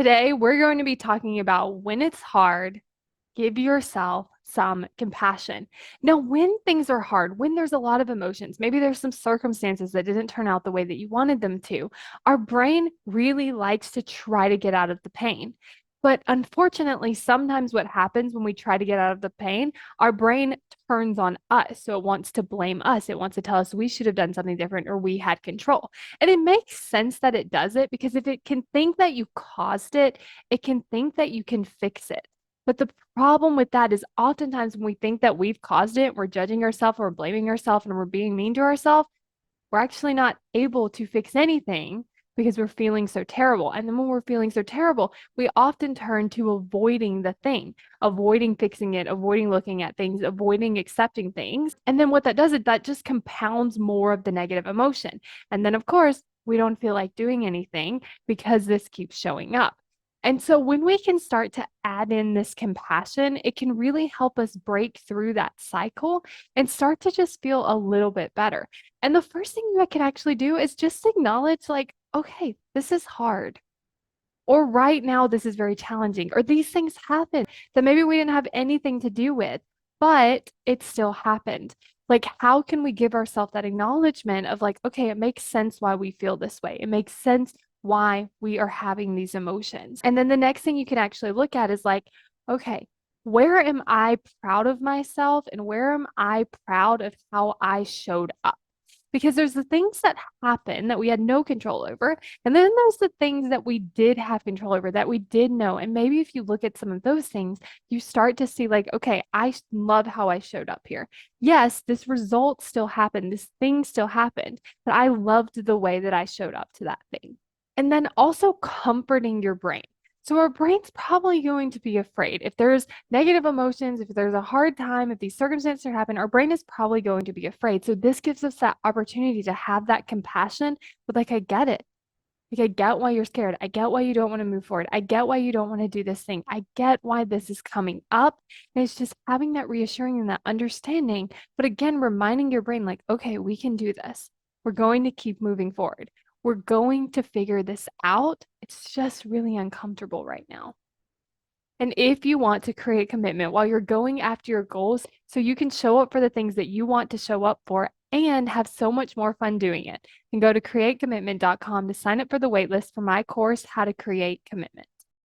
Today, we're going to be talking about when it's hard, give yourself some compassion. Now, when things are hard, when there's a lot of emotions, maybe there's some circumstances that didn't turn out the way that you wanted them to, our brain really likes to try to get out of the pain. But unfortunately, sometimes what happens when we try to get out of the pain, our brain turns on us. So it wants to blame us. It wants to tell us we should have done something different or we had control. And it makes sense that it does it because if it can think that you caused it, it can think that you can fix it. But the problem with that is oftentimes when we think that we've caused it, we're judging ourselves or blaming ourselves and we're being mean to ourselves, we're actually not able to fix anything because we're feeling so terrible. And then when we're feeling so terrible, we often turn to avoiding the thing, avoiding fixing it, avoiding looking at things, avoiding accepting things. And then what that does is that just compounds more of the negative emotion. And then, of course, we don't feel like doing anything because this keeps showing up. And so when we can start to add in this compassion, it can really help us break through that cycle and start to just feel a little bit better. And the first thing you can actually do is just acknowledge, like, okay, this is hard. Or right now, this is very challenging. Or these things happen that maybe we didn't have anything to do with, but it still happened. Like, how can we give ourselves that acknowledgement of, like, okay, it makes sense why we feel this way. It makes sense why we are having these emotions. And then the next thing you can actually look at is like, okay, where am I proud of myself and where am I proud of how I showed up? Because there's the things that happen that we had no control over. And then there's the things that we did have control over that we did know. And maybe if you look at some of those things, you start to see, like, okay, I love how I showed up here. Yes, this result still happened. This thing still happened, but I loved the way that I showed up to that thing. And then also comforting your brain. So our brain's probably going to be afraid. If there's negative emotions, if there's a hard time, if these circumstances are happening, our brain is probably going to be afraid. So this gives us that opportunity to have that compassion with, like, I get it. Like, I get why you're scared. I get why you don't want to move forward. I get why you don't want to do this thing. I get why this is coming up. And it's just having that reassuring and that understanding. But again, reminding your brain, like, okay, we can do this. We're going to keep moving forward. We're going to figure this out. It's just really uncomfortable right now. And if you want to create commitment while you're going after your goals, so you can show up for the things that you want to show up for and have so much more fun doing it, and go to createcommitment.com to sign up for the waitlist for my course, How to Create Commitment.